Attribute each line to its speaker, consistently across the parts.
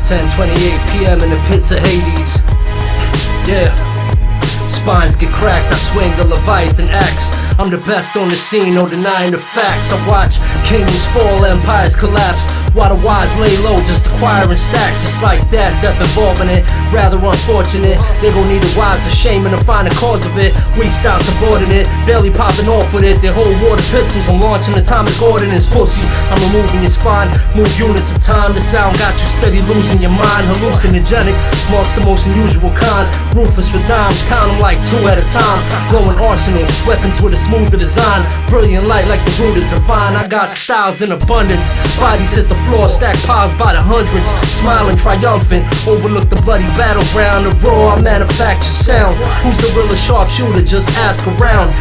Speaker 1: 10:28 p.m. in the pits of Hades. Yeah. Spines get cracked, I swing the Leviathan Axe. I'm the best on the scene, no denying the facts. I watch kingdoms fall, empires collapse, while the wise lay low, just acquiring stacks. It's like that, death involving it, rather unfortunate. They gon' need a wise to shame and to find the cause of it. Weak style subordinate, barely popping off with it. They hold water pistols, I'm launching atomic ordnance. Pussy, I'm removing your spine, move units of time. The sound got you steady losing your mind. Hallucinogenic, marks the most unusual kind. Ruthless with dimes, count them like 2 at a time. Glowing arsenal, weapons with a smoother design. Brilliant light like the root is divine. I got styles in abundance, bodies hit the floor, stacked piles by the hundreds. Smiling triumphant, overlook the bloody battleground. The raw, I manufacture sound. Who's the realest sharpshooter? Just ask around.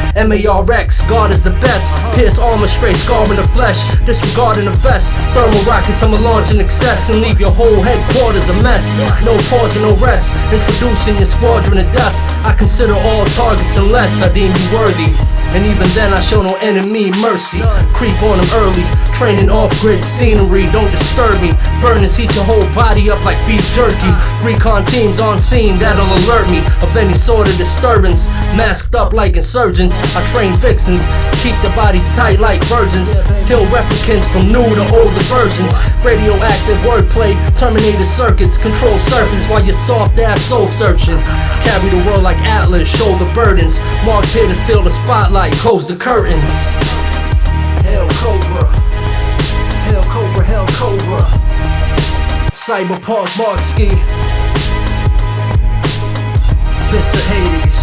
Speaker 1: Marx, God is the best. Pierce armor straight, scar in the flesh. Disregarding the vest. Thermal rockets, I'ma launch in excess and leave your whole headquarters a mess. No pause and no rest. Introducing your squadron of death. I consider all targets unless I deem you worthy. And even then I show no enemy mercy. Creep on them early, training off-grid scenery. Don't disturb me, burners heat your whole body up like beef jerky. Recon teams on scene, that'll alert me of any sort of disturbance. Masked up like insurgents, I train vixens. Keep the bodies tight like virgins. Kill replicants from new to older versions. Radioactive wordplay, terminated circuits. Control serpents while you're soft ass soul searching. Carry the world like Atlas, shoulder burdens. Marx here to steal the spotlight, close the curtains. Hell Cobra, Hell Cobra, Hell Cobra. Cyberpunk Marxski. Pits of Hades.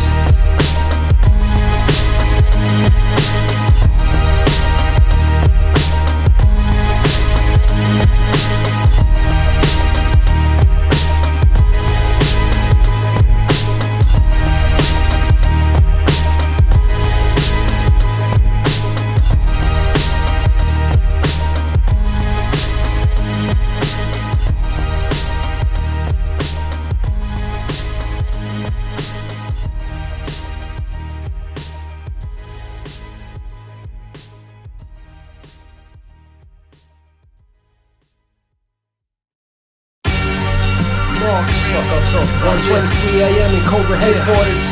Speaker 1: Marx, 1:23 a.m. in Cobra headquarters.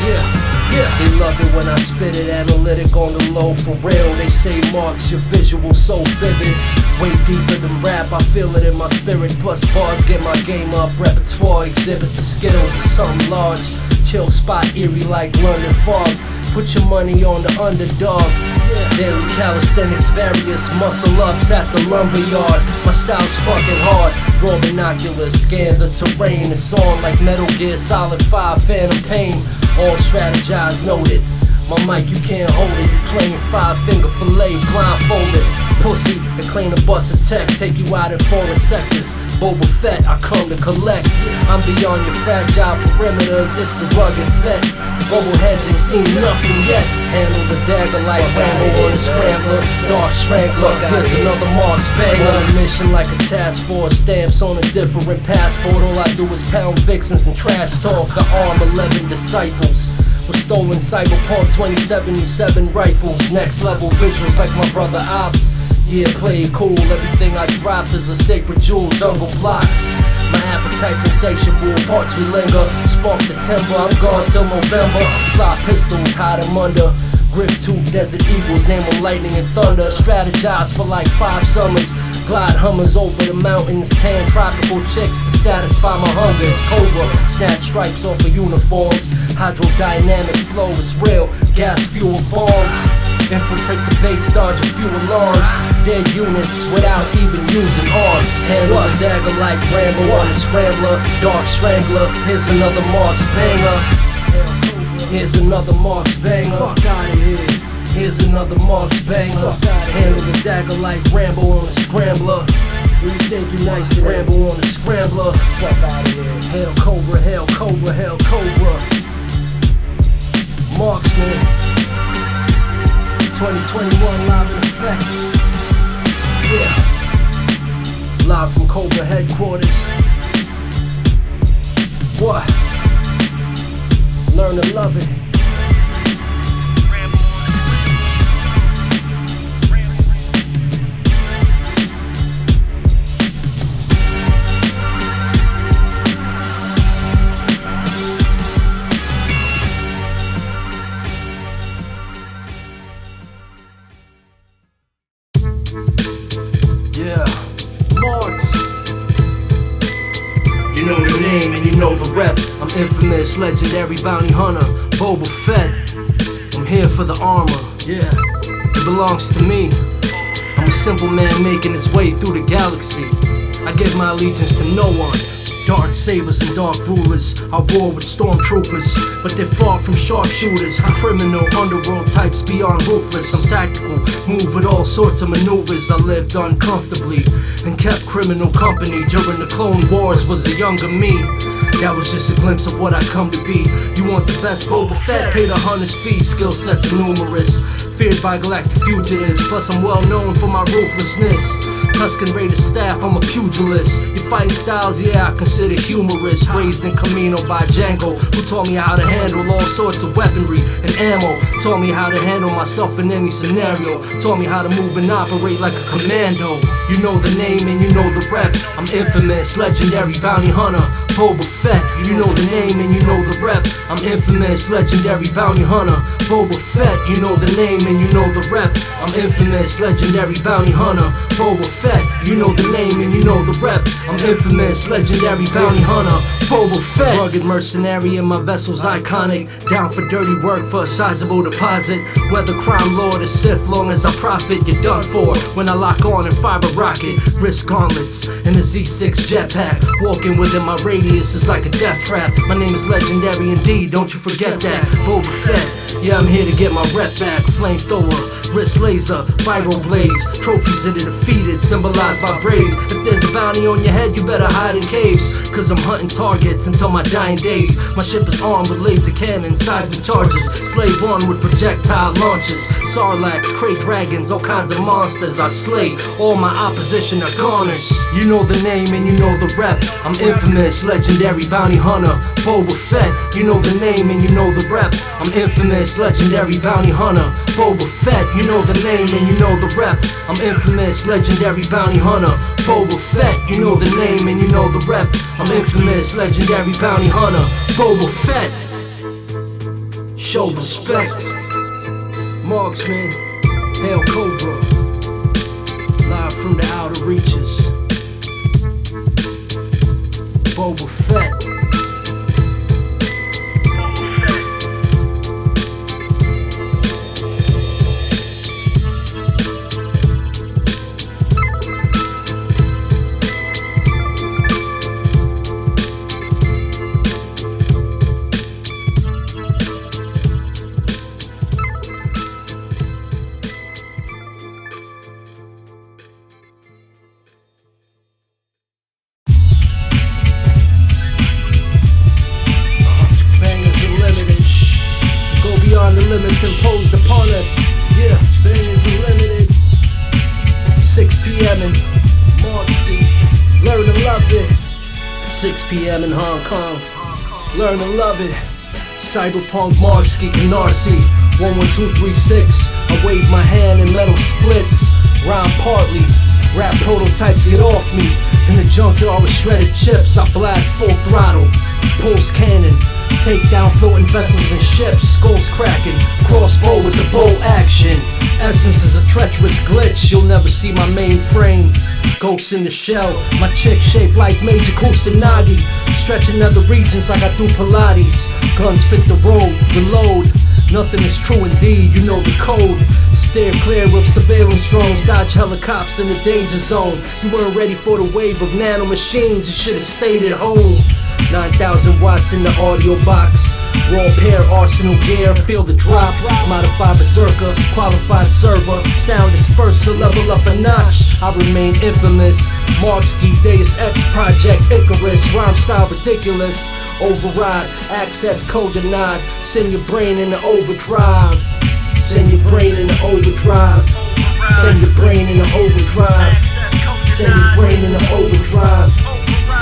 Speaker 1: They love it when I spit it, analytic on the low, for real. They say Marx, your visual so vivid, way deeper than rap. I feel it in my spirit. Plus bars get my game up, repertoire exhibit the skills of something large. Chill spot eerie like London fog. Put your money on the underdog. Daily calisthenics, various muscle ups at the lumberyard. My style's fucking hard. Raw binoculars, scan the terrain. It's on like Metal Gear Solid 5, Phantom Pain. All strategized, noted. My mic, you can't hold it. You playing 5-finger fillet, blindfolded. Pussy, they claim to bust a tech, take you out in foreign sectors. Boba Fett, I come to collect. I'm beyond your fragile perimeters, it's the rugged vet. Global heads ain't seen nothing yet. Handle the dagger like Rambo on the Scrambler. Dark Strangler, here's another Marx banger. On a mission like a task force, stamps on a different passport. All I do is pound vixens and trash talk. I arm 11 disciples with stolen Cyberpunk 2077 rifles. Next level visuals like my brother Ops. Yeah, play it cool, everything I drop is a sacred jewel, jungle blocks. My appetite's insatiable, parts we linger. Spark the timber, I'm gone till November. Fly pistols, hide them under. Grip 2 desert eagles, name them lightning and thunder. Strategize for like 5 summers. Glide Hummers over the mountains, tan tropical chicks to satisfy my hungers. Cobra, snatch stripes off of uniforms. Hydrodynamic flow is real, gas fuel bombs. Infiltrate the base, dodge a few alarms. Dead units without even using arms. Handle the dagger like Rambo on the Scrambler. Dark Strangler, here's another Marx banger. Here's another Marx banger. Fuck out of here. Here's another Marx banger. Handle the dagger like Rambo on the Scrambler. Who you think you nice to Rambo on the Scrambler? Fuck out of here. Hell Cobra, Hell Cobra, Hell Cobra. Marxman. 2021 live in effect. Yeah. Live from Cobra headquarters. What? Learn to love it. Yeah, Marx. You know the name and you know the rep. I'm infamous, legendary bounty hunter, Boba Fett. I'm here for the armor, yeah, it belongs to me. I'm a simple man making his way through the galaxy. I give my allegiance to no one. Dark sabers and dark rulers, I war with stormtroopers, but they're far from sharpshooters. Criminal underworld types beyond ruthless. I'm tactical, move with all sorts of maneuvers. I lived uncomfortably and kept criminal company. During the Clone Wars was a younger me. That was just a glimpse of what I come to be. You want the best Boba Fett, pay the hunter's fee. Skill sets are numerous, feared by galactic fugitives. Plus I'm well known for my ruthlessness. Tusken Raider staff, I'm a pugilist. Your fighting styles, yeah, I consider humorous. Raised in Camino by Django, who taught me how to handle all sorts of weaponry and ammo. Taught me how to handle myself in any scenario. Taught me how to move and operate like a commando. You know the name and you know the rep. I'm infamous, legendary bounty hunter, Boba Fett. You know the name and you know the rep. I'm infamous, legendary bounty hunter, Boba Fett. You know the name and you know the rep. I'm infamous, legendary bounty hunter, Boba Fett. You know the name and you know the rep. I'm infamous, legendary bounty hunter, Boba Fett. Rugged mercenary and my vessel's iconic. Down for dirty work for a sizable deposit. Whether crime lord or Sith, long as I profit, you're done for. When I lock on and fire a rocket, wrist gauntlets and a Z6 jetpack. Walking within my radius is like a death trap. My name is legendary indeed, don't you forget that. Boba Fett, yeah, I'm here to get my rep back. Flamethrower, wrist laser, viral blades, trophies that are defeated, symbolized by braids. If there's a bounty on your head, you better hide in caves, cause I'm hunting targets until my dying days. My ship is armed with laser cannons, seismic charges, slave on with projectile launches. Sarlaccs, crate dragons, all kinds of monsters I slay. All my opposition are garnished. You know the name and you know the rep. I'm infamous, legendary bounty hunter, Boba Fett. You know the name and you know the rep. I'm infamous, legendary bounty hunter, Boba Fett. You know the name and you know the rep. I'm infamous, legendary bounty hunter, Boba Fett. You know the name and you know the rep. I'm infamous, legendary bounty hunter, Boba Fett. Show respect. Marksman, Hail Cobra, live from the outer reaches. Boba Fett. The limits imposed upon us. Yeah, bangers unlimited. 6 p.m. in March Street. Learn to love it. 6 p.m. in Hong Kong. Learn to love it. Cyberpunk Marksky Canarsie 11236. I wave my hand and metal splits. Rhyme partly. Rap prototypes get off me. In the junkyard with shredded chips, I blast full throttle. Pulse cannon. Take down floating vessels and ships, skulls cracking, crossbow with the bow action. Essence is a treacherous glitch, you'll never see my mainframe. Ghosts in the shell, my chick shaped like Major Kusanagi. Stretching other regions like I do Pilates. Guns fit the road, reload. Nothing is true indeed, you know the code. Steer clear with surveillance drones, dodge helicopters in the danger zone. You weren't ready for the wave of nano machines, you should have stayed at home. 9,000 watts in the audio box. Raw pair, arsenal gear, feel the drop. Modified berserker, qualified server. Sound dispersed to level up a notch. I remain infamous. Marksky, Deus Ex Project Icarus. Rhyme style ridiculous. Override, access code denied. Send your brain into overdrive. Send your brain into overdrive. Send your brain into overdrive. Send your brain into overdrive.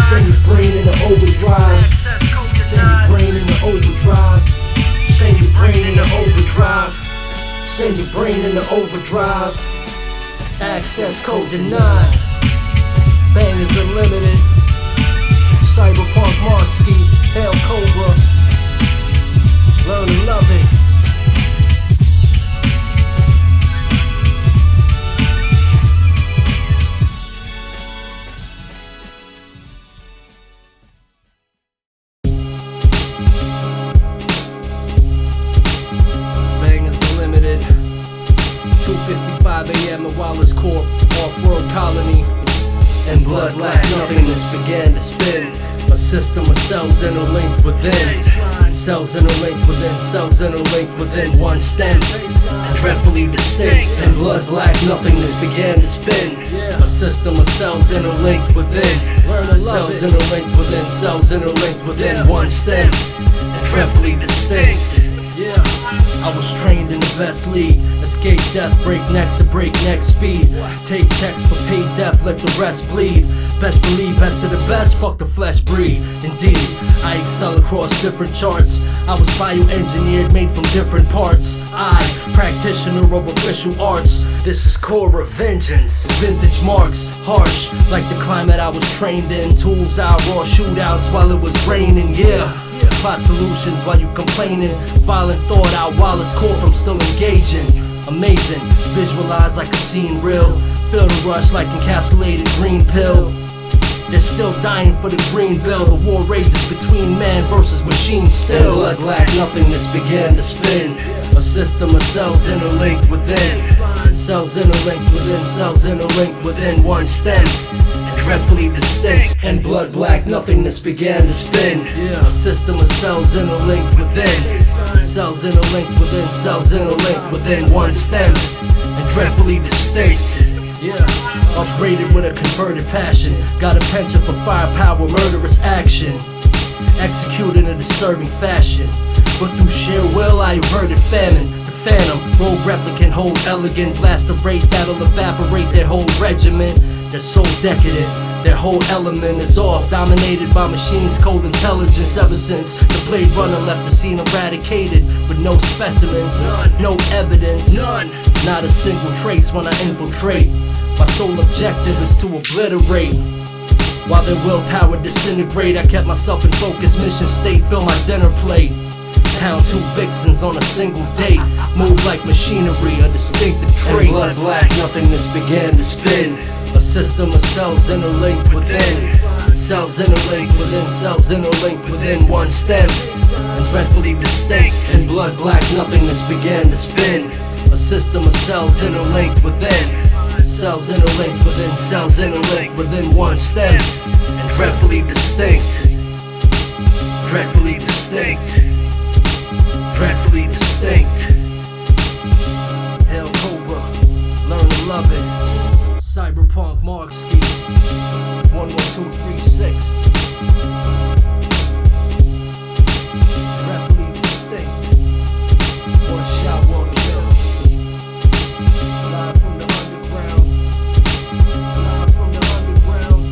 Speaker 1: Send your brain into overdrive. Send your brain into overdrive. Send your brain into overdrive. Send your brain into overdrive. Access code denied. Bangers unlimited. Cyberpunk Marksky, Hail Cobra. Learn to love it. Wallace Corp, off-world colony. And blood black nothingness began to spin. A system of cells interlinked within. Cells interlinked within, cells interlinked within one stem. Dreadfully distinct. And blood black nothingness began to spin. A system of cells interlinked within. Cells interlinked within, cells interlinked within one stem. Dreadfully distinct. Yeah, I was trained in the best league. Escape death, break necks at breakneck speed. Take checks for paid death, let the rest bleed. Best believe, best of the best, fuck the flesh breed. Indeed, I excel across different charts. I was bioengineered, made from different parts. I, practitioner of official arts. This is core of vengeance. Vintage Marx, harsh, like the climate I was trained in. Tools out, raw shootouts while it was raining, yeah. Plot solutions while you complaining. Violent thought out, Wallace Corp, I'm still engaging. Amazing, visualize like a scene real. Feel the rush like encapsulated green pill. They're still dying for the green bill. The war rages between man versus machine still. And blood black nothingness began to spin. A system of cells interlinked within. Cells interlinked within, cells interlinked within one stem. Dreadfully distinct. And blood black nothingness began to spin. A system of cells interlinked within. Cells interlinked within, cells interlinked within one stem. And dreadfully distinct. Upgraded with a converted passion. Got a penchant for firepower, murderous action. Executed in a disturbing fashion. But through sheer will I averted famine. The phantom, rogue replicant, hold elegant. Blast a rate that'll evaporate their whole regiment. They're so decadent, their whole element is off. Dominated by machines, cold intelligence. Ever since the Blade Runner left the scene eradicated. With no specimens, no evidence, not a single trace when I infiltrate. My sole objective is to obliterate. While their willpower disintegrate, I kept myself in focused mission state. Fill my dinner plate. Pound 2 vixens on a single date. Move like machinery, a distinctive trait. And blood black nothingness began to spin. A system of cells interlinked within. Cells interlinked within, cells interlinked within one stem. And dreadfully distinct. And blood black nothingness began to spin. A system of cells interlinked within. Cells interlinked within, cells interlinked within one stem. And dreadfully distinct. Dreadfully distinct. Dreadfully distinct. Hail Cobra, learn to love it. Cyberpunk Marx 11236. Dreadfully distinct. One shot, one kill. Live from the underground. Live from the underground.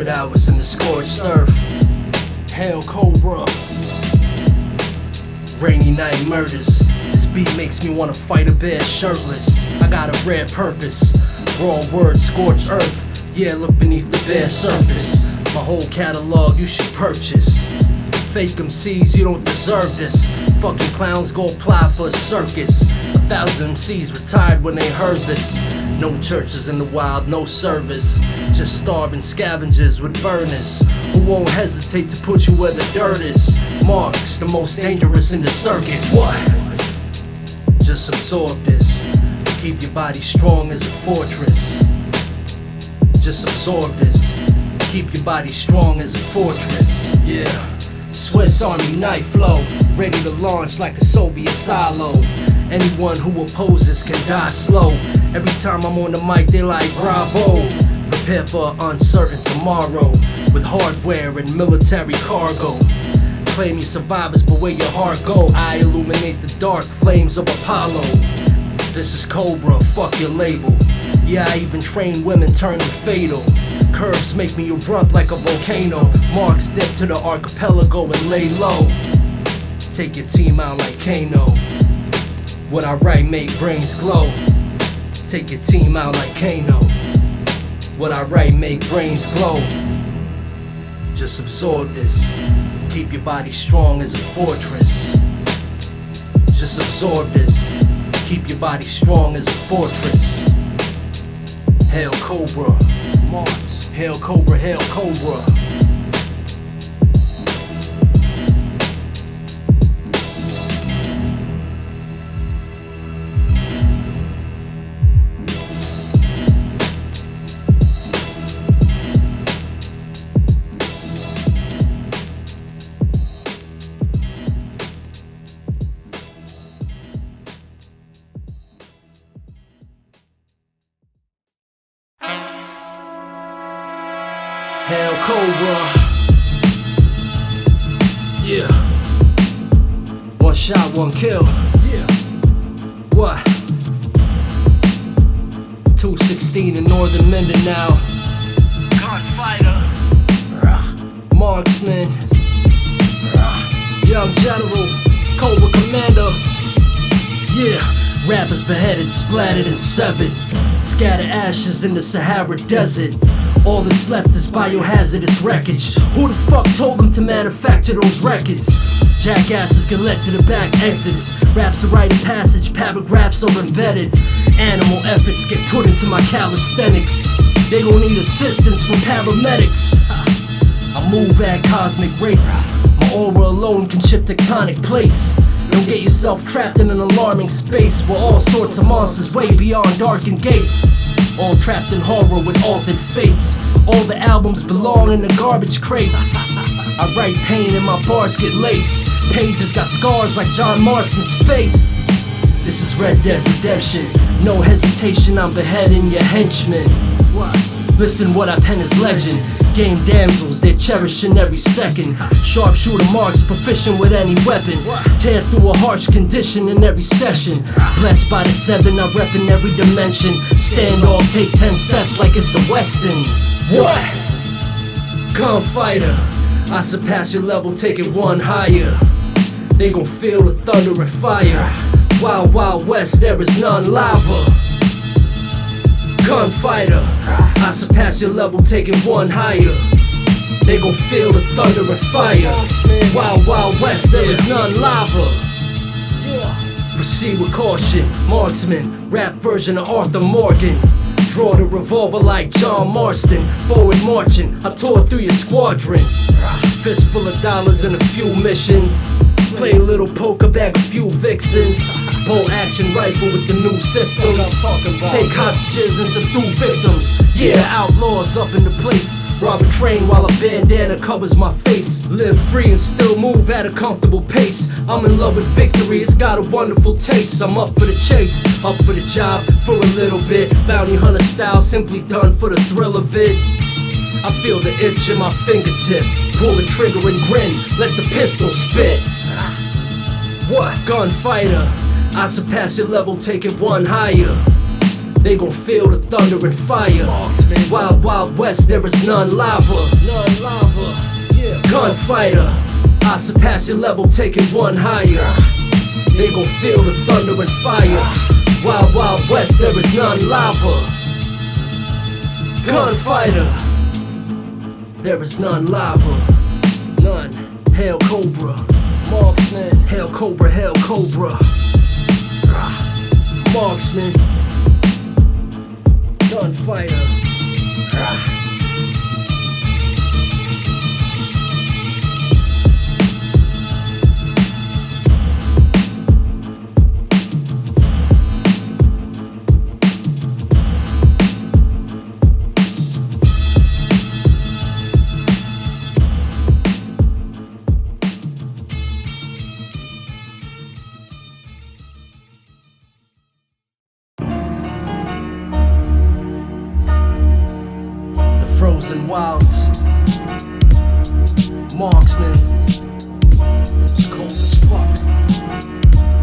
Speaker 1: Hours in the Scorched Earth. Hail Cobra. Rainy night murders. This beat makes me wanna fight a bear shirtless. I got a rare purpose. Raw word, Scorched Earth. Yeah, look beneath the bare surface. My whole catalog you should purchase. Fake MCs, you don't deserve this. Fucking clowns go apply for a circus. 1,000 MCs retired when they heard this. No churches in the wild, no service. Just starving scavengers with burners who won't hesitate to put you where the dirt is. Marx, the most dangerous in the circus. What? Just absorb this. Keep your body strong as a fortress. Just absorb this. Keep your body strong as a fortress. Yeah. Swiss Army knife flow, ready to launch like a Soviet silo. Anyone who opposes can die slow. Every time I'm on the mic, they like bravo. Prepare for an uncertain tomorrow with hardware and military cargo. Claim you survivors, but where your heart go? I illuminate the dark flames of Apollo. This is Cobra, fuck your label. Yeah, I even train women turning fatal. Curves make me erupt like a volcano. Marx dip to the archipelago and lay low. Take your team out like Kano. What I write make brains glow. Take your team out like Kano. What I write make brains glow. Just absorb this. Keep your body strong as a fortress. Just absorb this. Keep your body strong as a fortress. Hail Cobra, Marx. Hail Cobra, Hail Cobra. Hail Cobra. Yeah. One shot, one kill. Yeah. What? 216 in northern Mindanao. Gunfighter. Marksman. Young General. Cobra Commander. Yeah. Rappers beheaded, splattered and severed. Scattered ashes in the Sahara Desert. All that's left is biohazardous wreckage. Who the fuck told them to manufacture those records? Jackasses get led to the back exits. Raps are rite of passage, paragraphs are embedded. Animal efforts get put into my calisthenics. They gon' need assistance from paramedics. I move at cosmic rates. My aura alone can shift tectonic plates. Don't get yourself trapped in an alarming space where all sorts of monsters way beyond darkened gates. All trapped in horror with altered fates. All the albums belong in the garbage crates. I write pain and my bars get laced. Pages got scars like John Marston's face. This is Red Dead Redemption. No hesitation, I'm beheading your henchmen. Listen, what I pen is legend. Game damsels, they're cherishing every second. Sharpshooter Marx, proficient with any weapon. Tear through a harsh condition in every session. Blessed by the 7, I rep in every dimension. Stand off, take 10 steps like it's a western. What? Gunfighter, I surpass your level, take it one higher. They gon' feel the thunder and fire. Wild, wild west, there is none lava. Gunfighter, I surpass your level, taking one higher. They gon' feel the thunder and fire. Wild, wild west, there is none lava. Proceed with caution, marksman, rap version of Arthur Morgan. Draw the revolver like John Marston. Forward marching, I tore through your squadron. Fistful of dollars and a few missions. Play a little poker, bag a few vixens. Bolt action rifle with the new systems. Take hostages and subdue victims. Yeah, outlaws up in the place. Rob a train while a bandana covers my face. Live free and still move at a comfortable pace. I'm in love with victory, it's got a wonderful taste. I'm up for the chase, up for the job for a little bit. Bounty hunter style, simply done for the thrill of it. I feel the itch in my fingertip. Pull the trigger and grin, let the pistol spit. What? Gunfighter, I surpass your level, taking one higher. They gon' feel the thunder and fire. Wild, wild west, there is none lava. Gunfighter, I surpass your level, taking one higher. They gon' feel the thunder and fire. Wild, wild west, there is none lava. Gunfighter, there is none lava. None. Hail Cobra, Marksman. Hail Cobra, Hail Cobra. Marksman. Gunfighter. Frozen wilds, marksman, it's cold as fuck.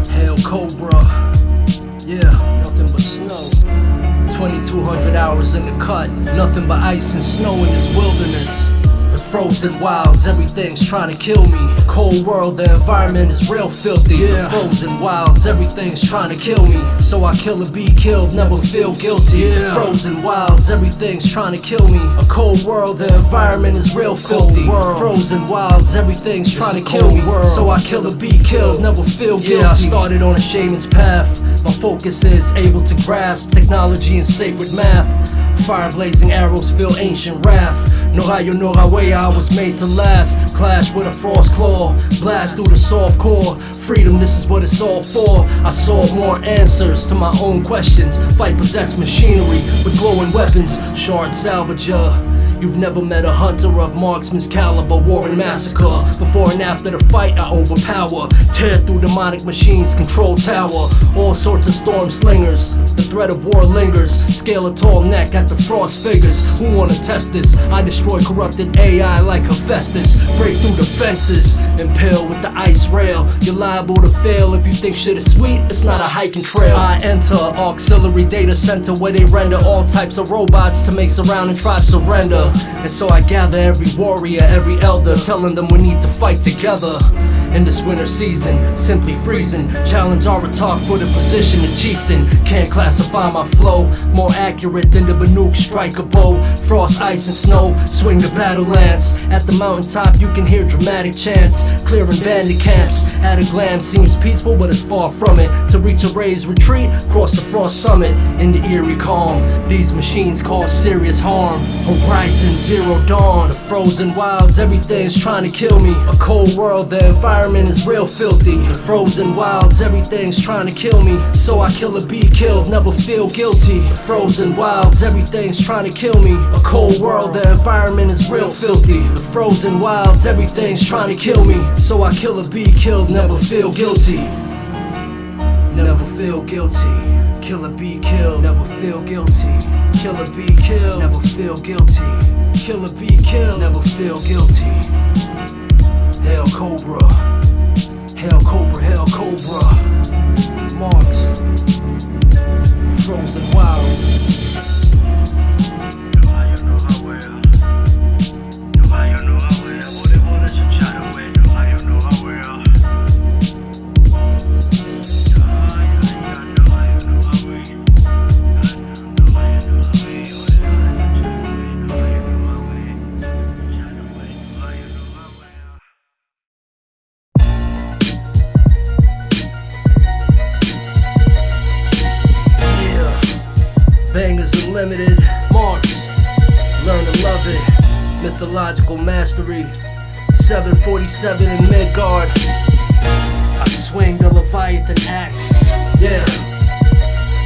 Speaker 1: Hail Cobra, yeah, nothing but snow. 2,200 hours in the cut, nothing but ice and snow in this wilderness. The frozen wilds, everything's trying to kill me. Cold world, the environment is real filthy. The frozen wilds, everything's trying to kill me. So I kill or be killed, never feel guilty. Frozen wilds, everything's trying to kill me. A cold world, the environment is real filthy. Frozen wilds, everything's trying to kill me. So I kill or be killed, never feel guilty. I started on a shaman's path. My focus is able to grasp technology and sacred math. Fire blazing arrows feel ancient wrath. No way I was made to last. Clash with a frost claw, blast through the soft core. Freedom, this is what it's all for. I saw more answers to my own questions. Fight possessed machinery with glowing weapons. Shard salvager. You've never met a hunter of marksman's caliber, war and massacre. Before and after the fight, I overpower. Tear through demonic machines, control tower. All sorts of storm slingers. The threat of war lingers. Scale a tall neck at the frost figures. Who wanna test this? I destroy corrupted AI like Hephaestus. Break through the fences, impale with the ice rail. You're liable to fail if you think shit is sweet. It's not a hiking trail. I enter auxiliary data center where they render all types of robots to make surrounding tribes surrender. And so I gather every warrior, every elder, telling them we need to fight together. In this winter season, simply freezing. Challenge our talk for the position of chieftain. Can't classify my flow, more accurate than the Banuk striker bow. Frost, ice, and snow, swing the battle lance. At the mountaintop you can hear dramatic chants. Clearing bandit camps, at a glance seems peaceful but it's far from it. To reach a raised retreat, cross the frost summit. In the eerie calm, these machines cause serious harm. Horizon, zero dawn, the frozen wilds, everything's trying to kill me. A cold world, the environment is real filthy. The frozen wilds, everything's trying to kill me. So I kill or be killed, never feel guilty. The frozen wilds, everything's trying to kill me. A cold world, the environment is real filthy. The frozen wilds, everything's trying to kill me. So I kill or be killed, never feel guilty. Never feel guilty. Kill or be killed, never feel guilty. Kill or be killed, never feel guilty. Kill or be killed, never feel guilty. Hail Cobra, Hail Cobra, Hail Cobra. Marx, frozen wilds. Bangers Unlimited, Marx, learn to love it, mythological mastery, 747 in Midgard, I swing the Leviathan Axe, yeah,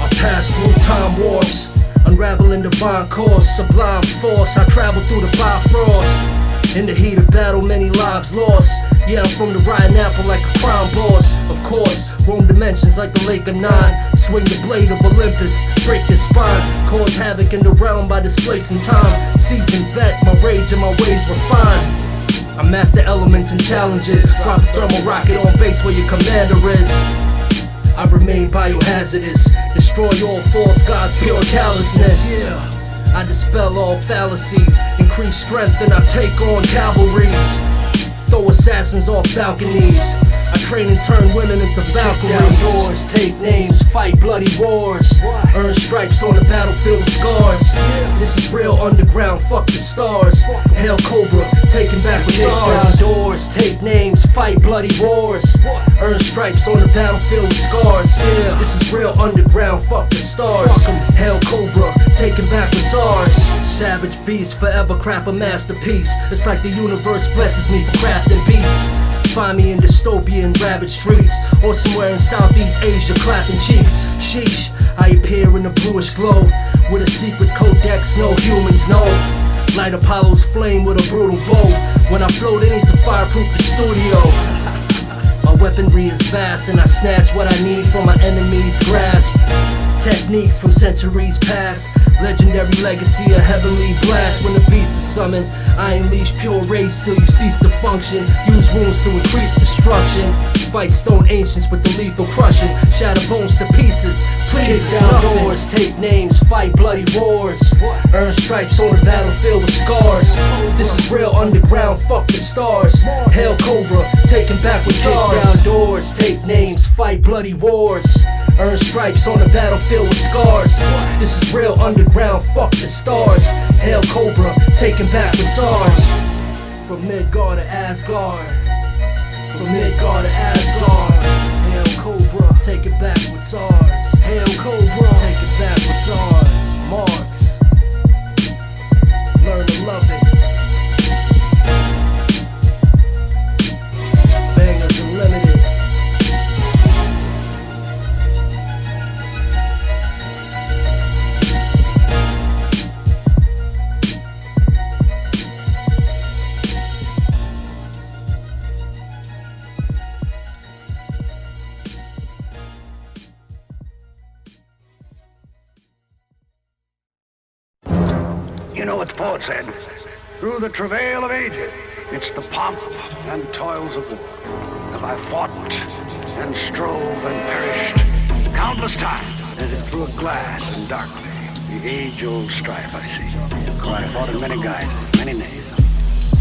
Speaker 1: I pass through time warps, unraveling divine course, sublime force, I travel through the Bifrost, in the heat of battle many lives lost, yeah I'm from the rotten apple like a crown boss, of course, roam dimensions like the Lake of Nine. Swing the blade of Olympus, break your spine. Cause havoc in the realm by displacing time. Seasoned vet, my rage and my ways refine. I master elements and challenges. Drop a thermal rocket on base where your commander is. I remain biohazardous. Destroy all false gods, pure callousness. Yeah. I dispel all fallacies. Increase strength and I take on cavalries. Throw assassins off balconies. I train and turn women into Valkyries. Kick down doors, take names, fight bloody wars. Earn stripes on the battlefield of scars. This is real underground, fuck the stars. Hail Cobra, taking back the stars. Kick down doors, take names, fight bloody wars. Earn stripes on the battlefield of scars. This is real underground, fuck the stars. Hail Cobra, taking back the stars. Savage beast, forever craft a masterpiece. It's like the universe blesses me for crafting beats. Find me in dystopian ravaged streets, or somewhere in Southeast Asia clapping cheeks. Sheesh, I appear in a bluish glow, with a secret codex no humans know. Light Apollo's flame with a brutal bow. When I float into fireproof the studio. My weaponry is vast and I snatch what I need from my enemy's grasp. Technique sneaks from centuries past. Legendary legacy, a heavenly blast. When the beast is summoned, I unleash pure rage till you cease to function. Use wounds to increase destruction. Fight stone ancients with the lethal crushing. Shatter bones to pieces. Please kick down doors, take names, fight bloody wars. Earn stripes on the battlefield with scars. This is real underground, fuck the stars. Hail Cobra, taking back with kick down doors, take names, fight bloody wars. Earn stripes on the battlefield with scars. This is real underground, fuck the stars. Hail Cobra, taking back with stars. From Midgard to Asgard. From Midgard to Asgard. Hail Cobra, take it back with stars. Hail Cobra, take it back with stars. Marx, learn to love it. Bangers Unlimited.
Speaker 2: You know what the poet said? Through the travail of ages, it's the pomp and toils of war. Have I fought and strove and perished countless times, as if through a glass and darkly, the age-old strife I see. For I fought in many guises, many names,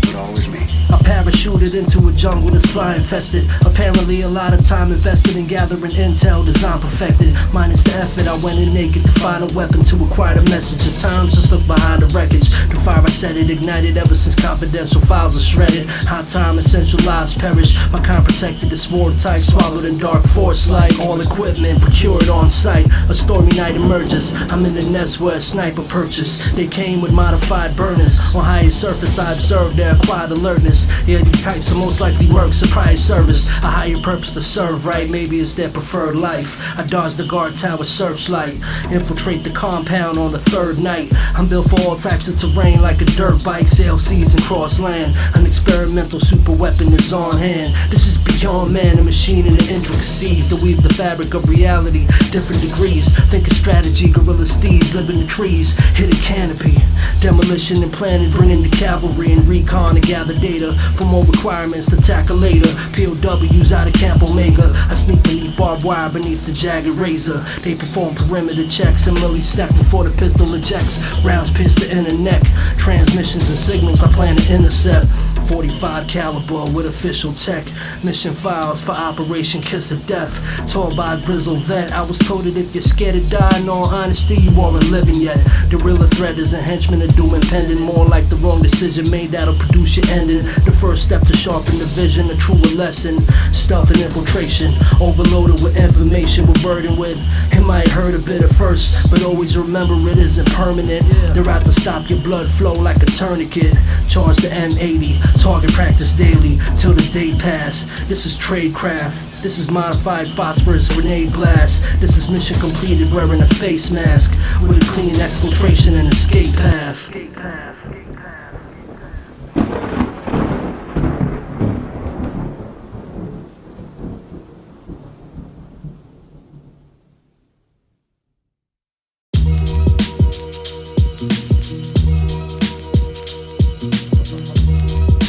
Speaker 2: but always me.
Speaker 1: I parachuted into a jungle that's fly infested. Apparently a lot of time invested in gathering intel, design perfected. Minus the effort, I went in naked to find a weapon to acquire the message. At times just look behind the wreckage. The fire I set it ignited ever since confidential files are shredded. High time, essential lives perish. My kind protected the sword type, swallowed in dark force light. All equipment procured on site. A stormy night emerges. I'm in the nest where a sniper purchased. They came with modified burners. On higher surface I observed their acquired alertness. Yeah, these types are most likely work surprise service. A higher purpose to serve, right? Maybe it's their preferred life. I dodge the guard tower searchlight. Infiltrate the compound on the third night. I'm built for all types of terrain like a dirt bike. Sail seas and cross land. An experimental super weapon is on hand. This is beyond man, a machine in the intricacies to weave the fabric of reality. Different degrees. Think of strategy, guerrilla steeds, live in the trees. Hit a canopy. Demolition and planning, bringing the cavalry and recon to gather data. For more requirements to tackle later. POWs out of Camp Omega. I sneak beneath barbed wire beneath the jagged razor. They perform perimeter checks and millisecond before the pistol ejects. Rounds pierce the inner neck. Transmissions and signals I plan to intercept. 45 caliber with official tech. Mission files for Operation Kiss of Death. Told by a grizzled vet. I was told that if you're scared to die, in all honesty, you aren't living yet. The realer threat is a henchman to do impending. More like the wrong decision made that'll produce your ending. The first step to sharpen the vision, a truer lesson. Stealth and infiltration. Overloaded with information we're burdened with. It might hurt a bit at first, but always remember it isn't permanent. They're out to stop your blood flow like a tourniquet. Charge the M80. Target practice daily till the day pass. This is tradecraft. This is modified phosphorus grenade blast. This is mission completed wearing a face mask with a clean exfiltration and escape path.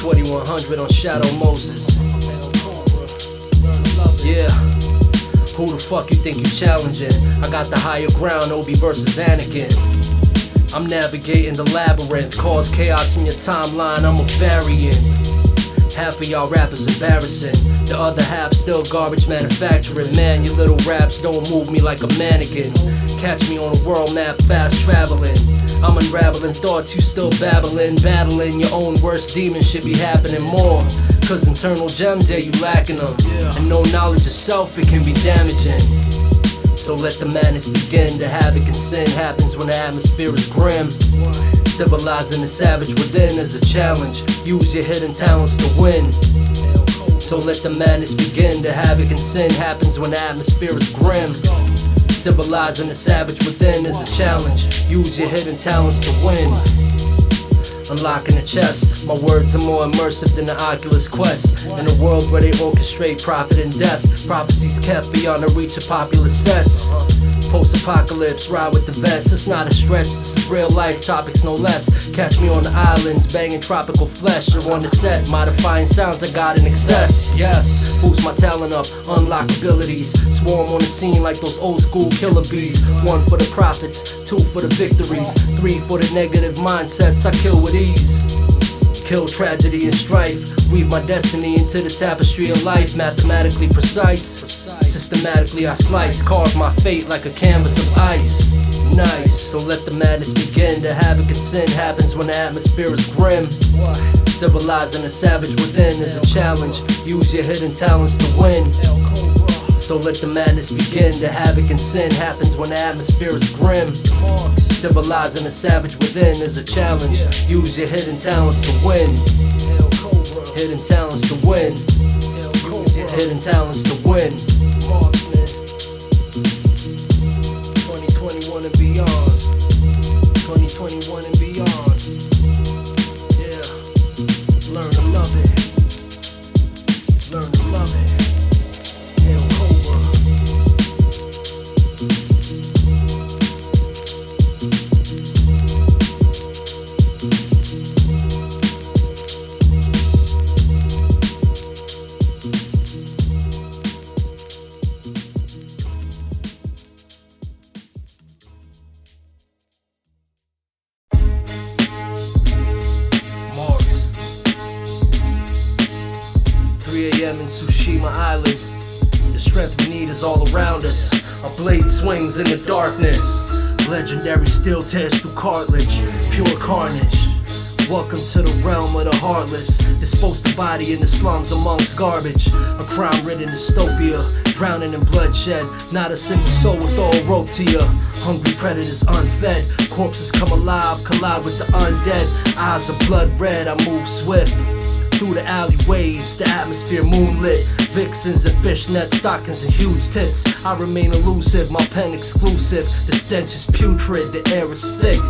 Speaker 1: 2100 on Shadow Moses. Yeah. Who the fuck you think you challenging? I got the higher ground, Obi versus Anakin. I'm navigating the labyrinth, cause chaos in your timeline, I'm a variant. Half of y'all rappers embarrassing, the other half still garbage manufacturing. Man, your little raps don't move me like a mannequin. Catch me on a world map, fast traveling. I'm unraveling thoughts, you still babbling. Battling your own worst demons should be happening more. Cause internal gems, yeah, you lacking them. And no knowledge of self, it can be damaging. So let the madness begin. The havoc and sin happens when the atmosphere is grim. Civilizing the savage within is a challenge. Use your hidden talents to win. So let the madness begin. The havoc and sin happens when the atmosphere is grim. Civilizing the savage within is a challenge. Use your hidden talents to win. Unlocking the chest, my words are more immersive than the Oculus Quest. In a world where they orchestrate profit and death, prophecies kept beyond the reach of popular sets. Post-apocalypse, ride with the vets. It's not a stretch, this is real life topics no less. Catch me on the islands, banging tropical flesh. You're on the set, modifying sounds I got in excess. Yes, boost my talent up, unlock abilities. Swarm on the scene like those old school killer bees. 1 for the profits, 2 for the victories, 3 for the negative mindsets I kill with ease. Kill tragedy and strife, weave my destiny into the tapestry of life. Mathematically precise, systematically I slice, carve my fate like a canvas of ice. Nice, so let the madness begin. The havoc and sin happens when the atmosphere is grim. Civilizing the savage within is a challenge. Use your hidden talents to win. So let the madness begin. The havoc and sin happens when the atmosphere is grim. Civilizing the savage within is a challenge. Use your hidden talents to win. Hidden talents to win. Hidden talents to win. 2021 and beyond. 2021 and beyond. Yeah. Learn to love it. Learn to love it. Hell Cobra. Marx. 3 a.m. in Tsushima Island. The strength we need is all around us. Our blade swings in the darkness. Legendary steel tears through cartilage. Pure carnage. Welcome to the realm of the heartless. Dispose the body in the slums amongst garbage. A crime-ridden dystopia, drowning in bloodshed. Not a single soul with all rope to you. Hungry predators unfed. Corpses come alive, collide with the undead. Eyes are blood red, I move swift. Through the alleyways, the atmosphere moonlit. Vixens and fishnets, stockings and huge tits. I remain elusive, my pen exclusive. The stench is putrid, the air is thick.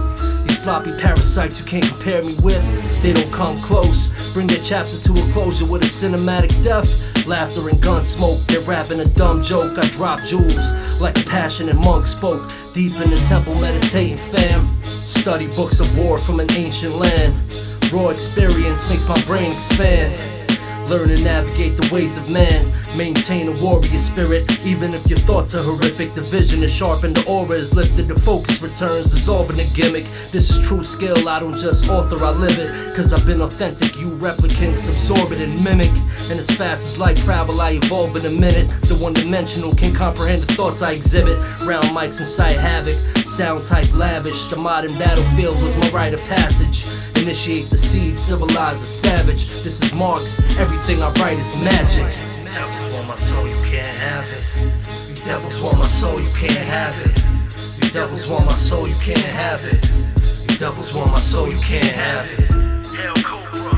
Speaker 1: These sloppy parasites you can't compare me with, they don't come close. Bring their chapter to a closure with a cinematic death. Laughter and gun smoke, they're rapping a dumb joke. I drop jewels like a passionate monk spoke. Deep in the temple meditating fam. Study books of war from an ancient land. Raw experience makes my brain expand. Learn to navigate the ways of man. Maintain a warrior spirit. Even if your thoughts are horrific, the vision is sharpened, the aura is lifted, the focus returns, dissolving the gimmick. This is true skill, I don't just author, I live it. Cause I've been authentic, you replicants absorb it and mimic. And as fast as light travel, I evolve in a minute. The one-dimensional can comprehend the thoughts I exhibit. Round mics incite havoc, sound type lavish. The modern battlefield was my rite of passage. Initiate the seed, civilize the savage. This is Marx, everything I write is magic. You devils want my soul, you can't have it. You devils want my soul, you can't have it. You devils want my soul, you can't have it. You devils want my soul, you can't have it. Hell Cobra.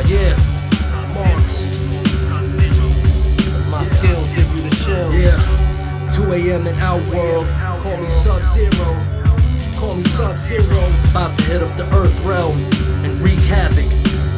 Speaker 1: Yeah, Marx. My skills give you the chill. Yeah, 2 a.m. in Outworld. Call me Sub-Zero. Call me Sub-Zero. About to hit up the Earth realm and wreak havoc.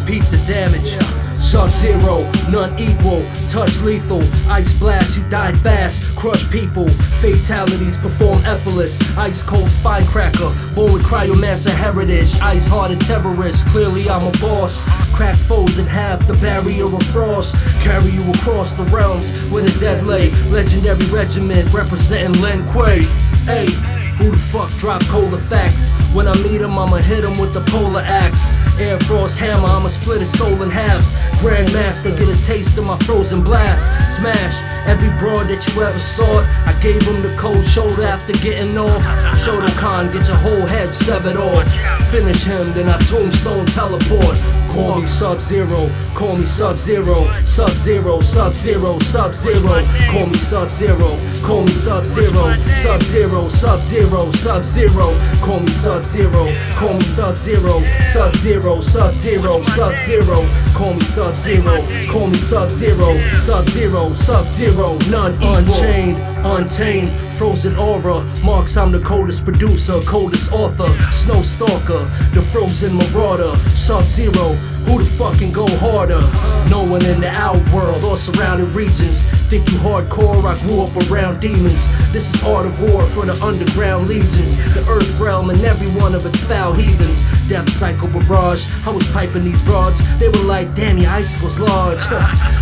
Speaker 1: Beat the damage. Sub-Zero, none equal, touch lethal, ice blast, you die fast, crush people, fatalities perform effortless, ice cold spine cracker, born with cryomancer heritage, ice hearted terrorist, clearly I'm a boss, crack foes in half, the barrier of frost, carry you across the realms with a dead lay, legendary regiment representing Lin Kuei, hey. Who the fuck drop cola facts? When I meet him, I'ma hit him with the polar axe. Air Frost hammer, I'ma split his soul in half. Grandmaster, get a taste of my frozen blast. Smash every broad that you ever saw. I gave him the cold shoulder after getting off. Shotokan, get your whole head severed off. Finish him, then I tombstone teleport. Call me Sub-Zero, call me Sub-Zero, Sub-Zero, Sub-Zero, Sub-Zero. Call me Sub-Zero, call me Sub-Zero, Sub-Zero, Sub-Zero, Sub-Zero. Call me Sub-Zero, call me Sub-Zero, Sub-Zero, Sub-Zero, Sub-Zero. Call me Sub-Zero, call me Sub-Zero, Sub-Zero, Sub-Zero. None unchained, untamed, frozen aura. Marx, I'm the coldest producer, coldest author. Snow stalker, the frozen marauder. Sub-Zero, who the fuck can go harder? No one in the outworld or surrounding regions. Think you hardcore, I grew up around demons. This is art of war for the underground legions. The earth realm and every one of its foul heathens. Death cycle barrage, I was piping these broads. They were like, damn, your icicle's large.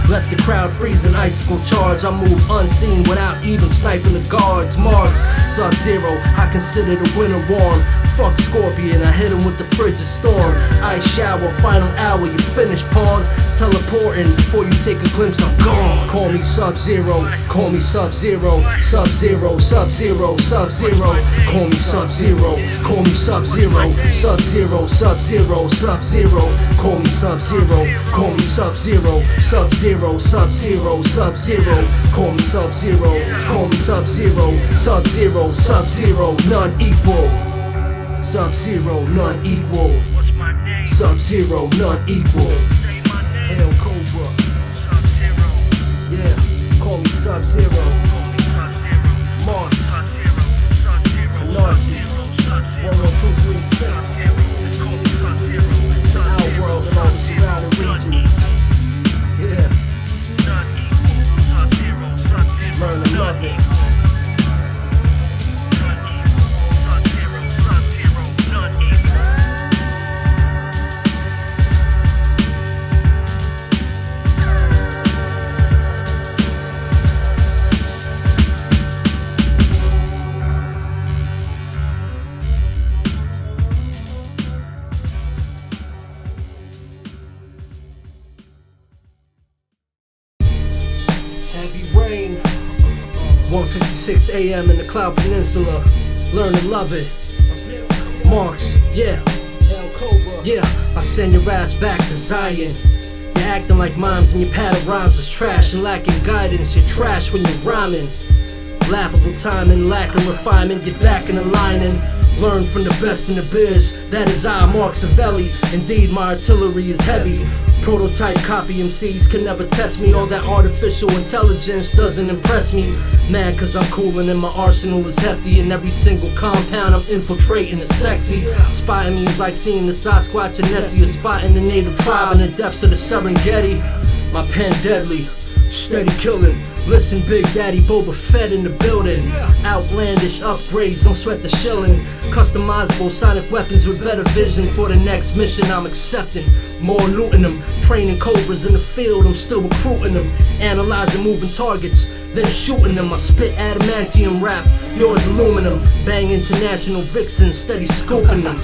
Speaker 1: Left the crowd freezing, icicle charge. I move unseen without even sniping the guards. Marx, Sub-Zero, I consider the winter warm. Fuck Scorpion, I hit him with the frigid storm. Ice shower, final hour, you finish pawn. Teleporting before you take a glimpse, I'm gone. Call me Sub-Zero, call me Sub-Zero, Sub-Zero, Sub-Zero, Sub-Zero. Call me Sub-Zero, call me Sub-Zero, Sub-Zero, Sub-Zero, Sub-Zero. Call me Sub-Zero, call me Sub-Zero, Sub-Zero, Sub-Zero, Sub-Zero. Call me Sub-Zero, call me Sub-Zero, Sub-Zero, Sub-Zero. None equal. Sub-Zero, none equal. Sub-Zero, none equal. Hail Cobra. Yeah, call me Sub-Zero. Marx. Carnage. 11236. The outworld and all the surrounding regions. Yeah. Learn to love it. Heavy rain, 1:56 a.m. in the Cloud Peninsula. Learn to love it. Marx, yeah. Yeah, I send your ass back to Zion. You're acting like mimes and your pad of rhymes is trash and lacking guidance. You're trash when you're rhyming. Laughable timing, lacking refinement. Get back in the lining. Learn from the best in the biz. That is I, Mark Savelli. Indeed, my artillery is heavy. Prototype copy MCs can never test me. All that artificial intelligence doesn't impress me. Man, cause I'm coolin' and my arsenal is hefty. And every single compound I'm infiltrating is sexy. Spotting me is like seeing the Sasquatch and Nessie. Or spotting the native tribe in the depths of the Serengeti. My pen deadly, steady killing. Listen, Big Daddy, Boba Fett in the building. Outlandish upgrades, don't sweat the shilling. Customizable sonic weapons with better vision. For the next mission I'm accepting. More looting them, training cobras in the field, I'm still recruiting them. Analyzing moving targets, then shooting them. I spit adamantium rap, yours aluminum. Bang international vixens, steady scooping them.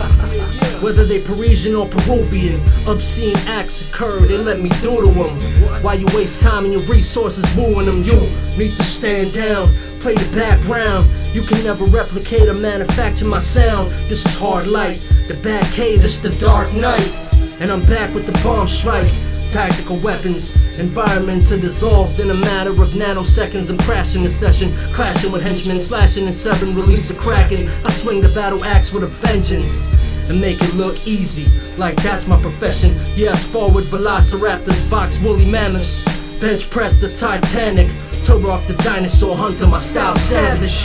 Speaker 1: Whether they Parisian or Peruvian, obscene acts occur, they let me do to them. Why you waste time and your resources wooing them? You need to stand down, play the background. You can never replicate or manufacture my sound. This is hard light, the bad cave, this the dark night. And I'm back with the bomb strike. Tactical weapons, environment to dissolve in a matter of nanoseconds. I'm crashing the session, clashing with henchmen, slashing and severing, release the kraken. I swing the battle axe with a vengeance and make it look easy, like that's my profession. Yes, forward velociraptors, box woolly mammoths, bench press the Titanic, toe rock the dinosaur hunter, my style savage.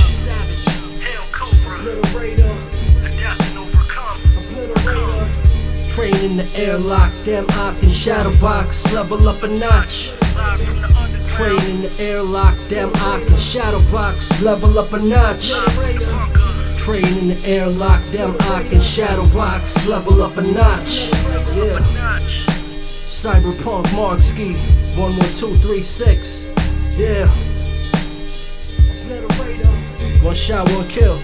Speaker 3: Hail Cobra,
Speaker 1: Obliterator,
Speaker 3: adapt and overcome.
Speaker 1: Obliterator. Train in the airlock, damn I can shadow box, level up a notch.
Speaker 3: Live from the underground.
Speaker 1: Train in the airlock, damn I can shadow box, level up a notch. Train in the airlock, damn I can shadow box, level up a notch. Yeah. Cyberpunk Marksky, 11236. Yeah. One shot, one kill.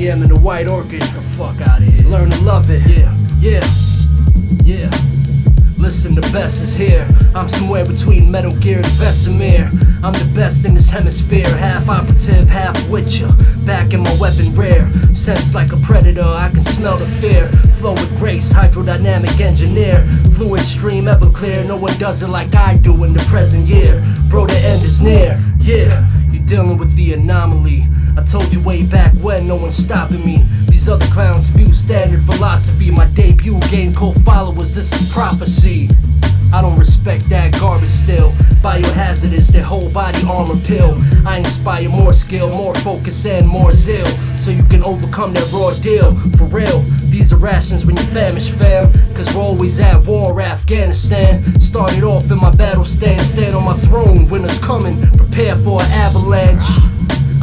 Speaker 1: a.m. in the White Orchid. Get the fuck out of here. Learn to love it. Yeah. Listen, the best is here. I'm somewhere between Metal Gear and Vesemir. I'm the best in this hemisphere. Half operative, half witcher. Back in my weapon rare. Sense like a predator, I can smell the fear. Flow with grace, hydrodynamic engineer. Fluid stream ever clear. No one does it like I do in the present year. Bro, the end is near. Yeah, you're dealing with the anomaly. I told you way back when, no one's stopping me. These other clowns spew standard philosophy. My debut gained cult followers, this is prophecy. I don't respect that garbage still. Biohazardous, their whole body armor pill. I inspire more skill, more focus and more zeal, so you can overcome that raw deal. For real, these are rations when you're famished, fam. Cause we're always at war, Afghanistan. Started off in my battle stand on my throne. Winter's coming, prepare for an avalanche.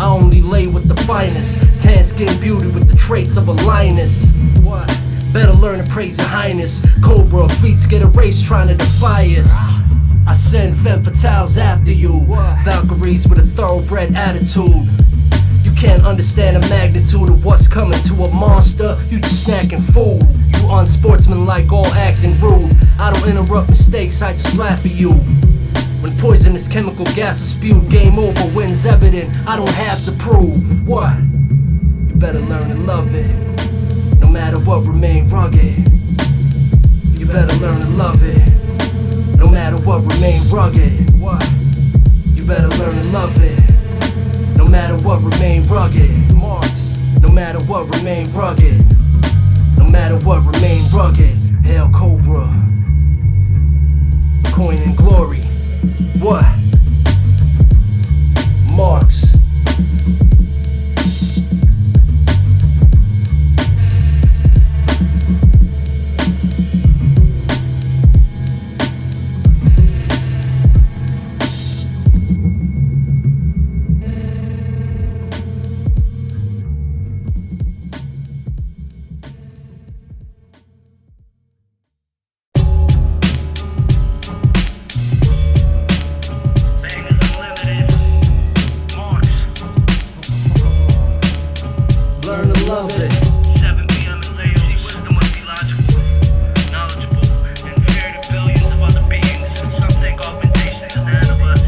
Speaker 1: I only lay with the finest, tan skin beauty with the traits of a lioness. What? Better learn to praise your highness. Cobra fleets get erased trying to defy us. I send femme fatales after you. Valkyries with a thoroughbred attitude. You can't understand the magnitude of what's coming to a monster. You just snacking food. You unsportsmanlike, all acting rude. I don't interrupt mistakes, I just laugh at you. When poisonous chemical gas is spewed, game over, wins evident. I don't have to prove. What? You better learn to love it. No matter what, remain rugged. You better learn to love it. No matter what, remain rugged. What? You better learn to love it. No matter what, remain rugged. Marx. No matter what, remain rugged. No matter what, remain rugged. Hail Cobra. Coin and glory. What? Marx. Love it.
Speaker 3: 7 p.m. and later, the wisdom must be logical, knowledgeable, inferior to billions of other beings. Some think augmentation is the end of us,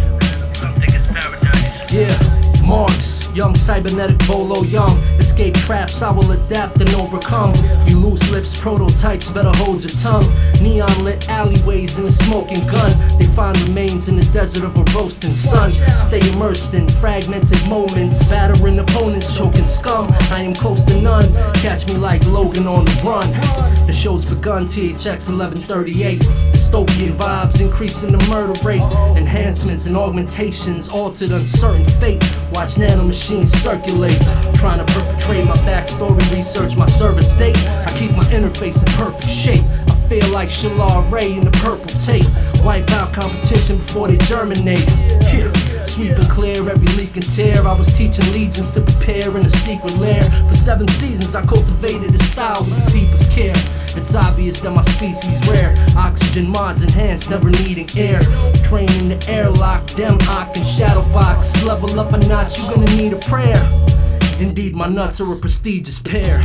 Speaker 3: some think it's paradise.
Speaker 1: Yeah, Marx. Young cybernetic Bolo Young. Escape traps, I will adapt and overcome. You loose lips, prototypes, better hold your tongue. Neon lit alleyways and a smoking gun. They find remains in the desert of a roasting sun. Stay immersed in fragmented moments, battering opponents, choking scum. I am close to none. Catch me like Logan on the run. The show's begun, THX 1138. Dystopian vibes increasing the murder rate. Enhancements and augmentations, altered uncertain fate. Watch nanomachines circulate. Trying to perpetrate my backstory, research my service date. I keep my interface in perfect shape. I feel like Shalar Ray in the purple tape. Wipe out competition before they germinate. Yeah. Sweep and clear every leak and tear. I was teaching legions to prepare in a secret lair. For 7 seasons I cultivated a style with the deepest care. It's obvious that my species rare. Oxygen mods enhanced, never needing air. Train in the airlock, dem ock and shadow box. Level up a notch, you gonna need a prayer. Indeed, my nuts are a prestigious pair.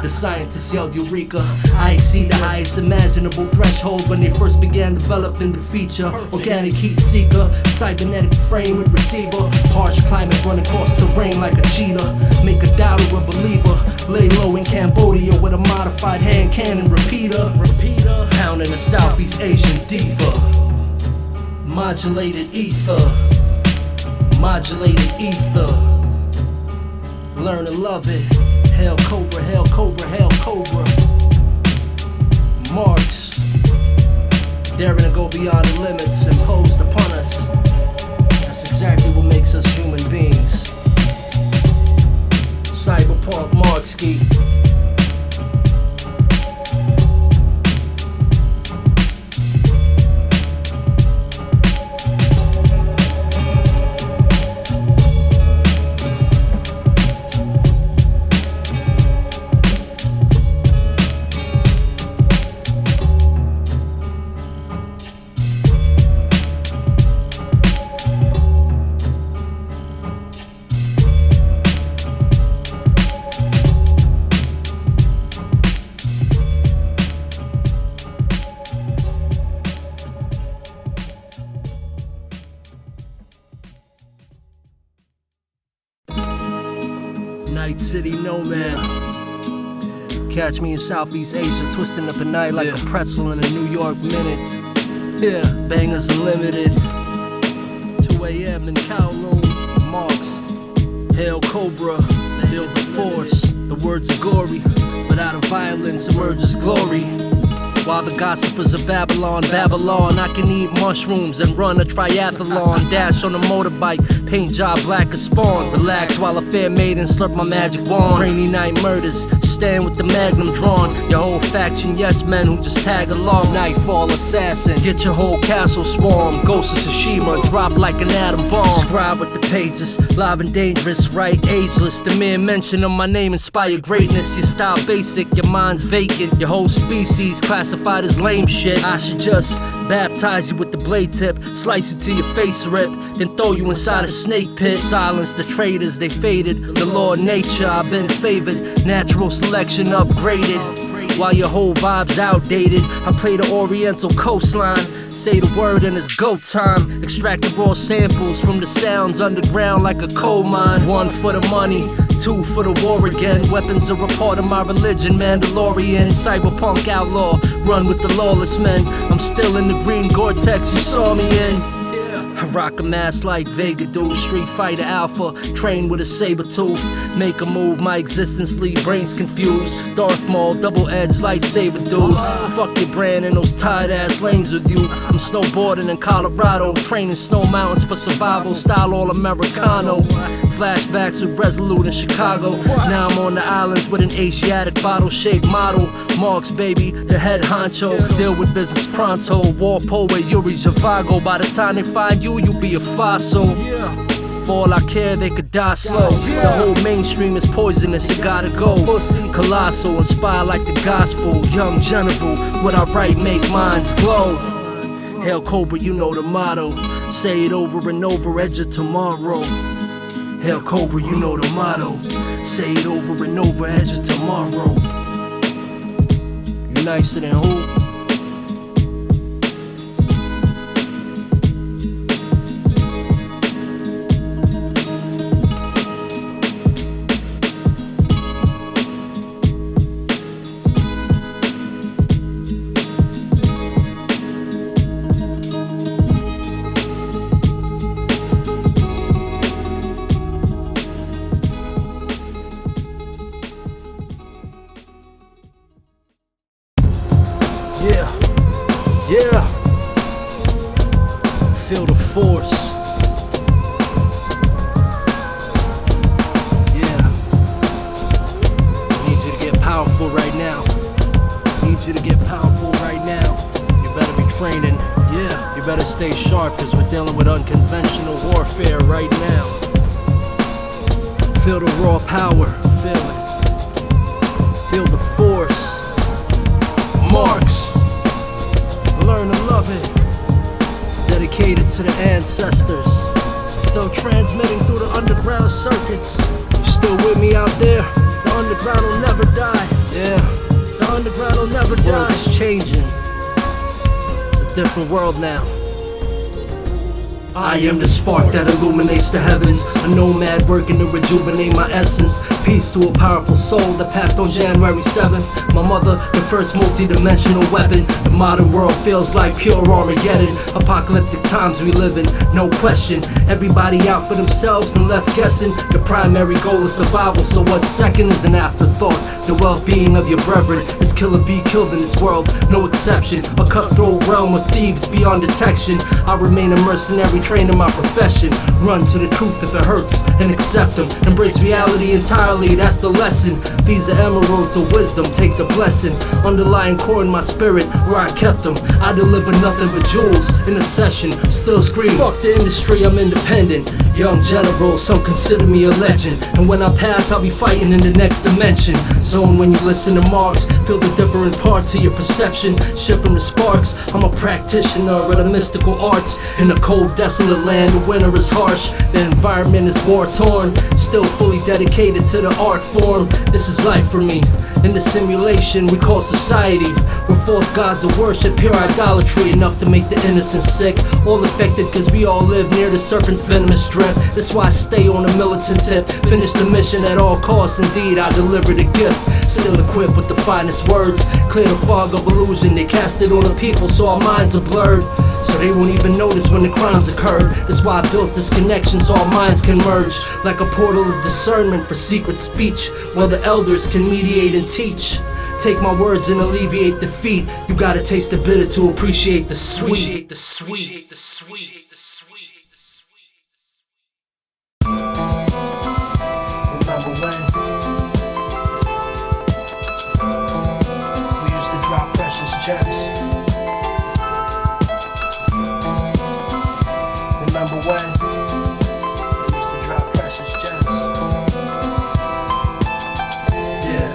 Speaker 1: The scientists yelled Eureka. I exceed the highest imaginable threshold when they first began developing the feature. Organic heat seeker, cybernetic frame with receiver. Harsh climate run across terrain like a cheetah. Make a doubter a believer. Lay low in Cambodia with a modified hand cannon repeater. Pounding a Southeast Asian diva. Modulated ether. Modulated ether. Learn to love it. Hail Cobra, hail Cobra, hail Cobra. Marx. Daring to go beyond the limits imposed upon us. That's exactly what makes us human beings. Cyberpunk Marxski. Night City Nomad. Catch me in Southeast Asia, twisting up a night like a pretzel in a New York minute. Yeah, bangers unlimited. 2 a.m. in Kowloon, Marx. Hail Cobra, feel the force. The words are gory, but out of violence emerges glory. While the gossipers of Babylon, I can eat mushrooms and run a triathlon. Dash on a motorbike, paint job black as spawn. Relax while a fair maiden slurp my magic wand. Rainy night murders, stand with the magnum drawn. Your whole faction, yes men who just tag along. Nightfall assassin, get your whole castle swarm. Ghost of Tsushima, drop like an atom bomb. Scribe with the pages, live and dangerous, right ageless. The mere mention of my name inspire greatness. Your style basic, your mind's vacant. Your whole species classified as lame shit. I should just baptize you with the blade tip, slice it to your face rip, then throw you inside a snake pit. Silence the traitors, they faded. The law of nature, I've been favored. Natural selection upgraded. While your whole vibe's outdated, I play the oriental coastline. Say the word and it's go time. Extract the raw samples from the sounds underground like a coal mine. 1 for the money, 2 for the war again. Weapons are a part of my religion. Mandalorian, cyberpunk outlaw, run with the lawless men. I'm still in the green Gore-Tex you saw me in. I rock a mask like Vega do. Street Fighter Alpha, train with a saber tooth. Make a move, my existence leave brains confused. Darth Maul, double-edged lightsaber dude. Fuck your brand and those tired-ass lames with you. I'm snowboarding in Colorado, training snow mountains for survival. Style all Americano. Flashbacks with Resolute in Chicago. Now I'm on the islands with an Asiatic bottle-shaped model. Marx, baby, the head honcho. Deal with business pronto. War poet Yuri Zhivago. By the time they find you, you'll be a fossil. For all I care, they could die slow. The whole mainstream is poisonous, it gotta go. Colossal, inspired like the gospel. Young general, what I write make minds glow. Hail Cobra, you know the motto. Say it over and over, edge of tomorrow. Hail Cobra, you know the motto. Say it over and over, edge of tomorrow. You nicer than who? Yeah. Feel the force. Yeah. I need you to get powerful right now. I need you to get powerful right now. You better be training. Yeah. You better stay sharp, cause we're dealing with unconventional warfare right now. Feel the raw power. Feel it. Feel the force. Marx. Learn to love it. Dedicated to the ancestors. Still transmitting through the underground circuits. You still with me out there? The underground will never die. Yeah. The underground will never die. The world is changing. It's a different world now. I am the spark that illuminates the heavens. A nomad working to rejuvenate my essence. Peace to a powerful soul that passed on January 7th. My mother, the first multi-dimensional weapon. The modern world feels like pure Armageddon. Apocalyptic times we live in, no question. Everybody out for themselves and left guessing. The primary goal is survival, so what's second is an afterthought. The well-being of your brethren is kill or be killed in this world, no exception. A cutthroat realm of thieves beyond detection. I remain a mercenary trained in my profession. Run to the truth if it hurts and accept them. Embrace reality entirely, that's the lesson. These are emeralds of wisdom, take the blessing. Underlying core in my spirit, where I kept them. I deliver nothing but jewels in a session. Still scream, fuck the industry, I'm independent. Young general, some consider me a legend. And when I pass, I'll be fighting in the next dimension. Zone when you listen to Marx, feel the different parts of your perception. Shift from the sparks, I'm a practitioner of the mystical arts. In a cold, desolate land, the winter is harsh. The environment is war-torn, still fully dedicated to the art form. This is life for me, in the simulation we call society. We're false gods of worship, pure idolatry, enough to make the innocent sick. All affected cause we all live near the serpent's venomous drip. That's why I stay on a militant tip. Finish the mission at all costs, indeed I deliver the gift. Still equipped with the finest words, clear the fog of illusion. They cast it on the people so our minds are blurred, so they won't even notice when the crimes occurred. That's why I built this connection so our minds can merge, like a portal of discernment for secret speech, where the elders can mediate and teach. Take my words and alleviate defeat. You gotta taste the bitter to appreciate the sweet. Remember when we used to drop precious gems? Remember when we used to drop precious gems? Yeah.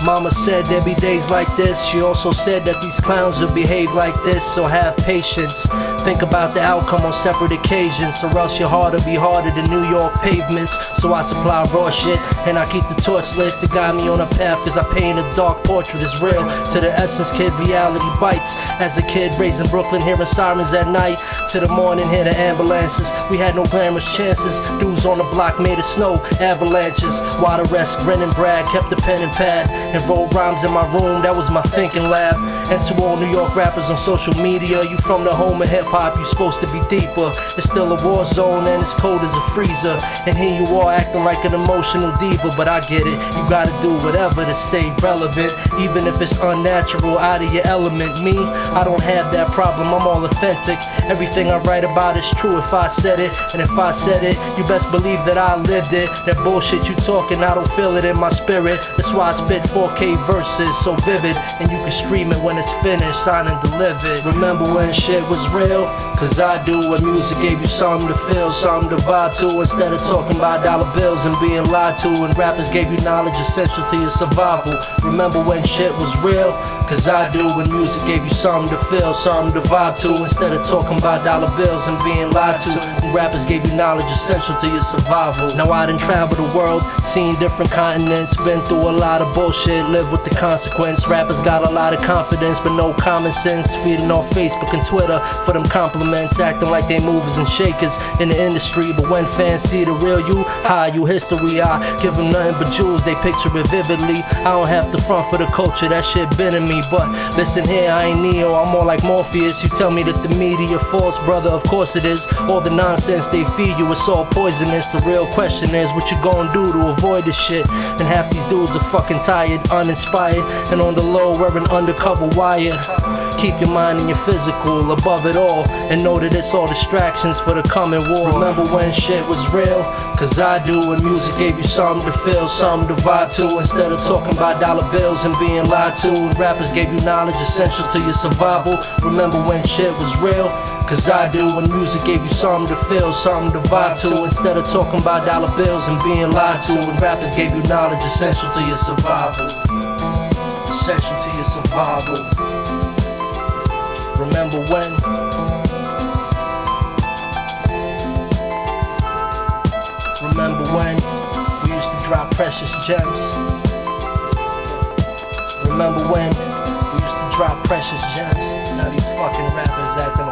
Speaker 1: Mama said there'd be days like this. She also said that these clowns would behave like this, so have patience. Think about the outcome on separate occasions, or else your heart will be harder than New York pavements. So I supply raw shit, and I keep the torch lit to guide me on a path, cause I paint a dark portrait that's real. To the essence, kid, reality bites. As a kid raised in Brooklyn, hearing sirens at night, to the morning, hear the ambulances. We had no glamorous chances. Dudes on the block made of snow, avalanches. While the rest grin and brag, kept the pen and pad, and wrote rhymes in my room, that was my thinking lab. And to all New York rappers on social media, you from the home of hip-hop, you supposed to be deeper. It's still a war zone and it's cold as a freezer, and here you are acting like an emotional diva. But I get it, you gotta do whatever to stay relevant, even if it's unnatural, out of your element. Me, I don't have that problem, I'm all authentic. Everything I write about is true if I said it, and if I said it, you best believe that I lived it. That bullshit you talking, I don't feel it in my spirit. That's why I spit 4K verses so vivid, and you can stream it when it's finished, signed and delivered. Remember when shit was real? Cause I do. When music gave you something to feel, something to vibe to, instead of talking about dollar bills and being lied to. And rappers gave you knowledge essential to your survival. Remember when shit was real? Cause I do. When music gave you something to feel, something to vibe to, instead of talking about dollar bills and being lied to. And rappers gave you knowledge essential to your survival. Now I done traveled the world, seen different continents, been through a lot of bullshit, live with the consequence. Rappers got a lot of confidence but no common sense, feeding off Facebook and Twitter for them compliments, acting like they movers and shakers in the industry. But when fans see the real you, high you history, I give them nothing but jewels, they picture it vividly. I don't have to front for the culture, that shit been in me. But listen here, I ain't Neo, I'm more like Morpheus. You tell me that the media false, brother, of course it is. All the nonsense they feed you, it's all poisonous. The real question is, what you gonna do to avoid this shit? And half these dudes are fucking tired, uninspired, and on the low wearing undercover wired. Keep your mind and your physical above it all, and know that it's all distractions for the coming war. Remember when shit was real? Cause I do. When music gave you something to feel, something to vibe to, instead of talking about dollar bills and being lied to. And rappers gave you knowledge essential to your survival. Remember when shit was real? Cause I do. When music gave you something to feel, something to vibe to, instead of talking about dollar bills and being lied to. And rappers gave you knowledge essential to your survival. Essential to your survival. Remember when? Remember when we used to drop precious gems? Remember when we used to drop precious gems? Now these fucking rappers acting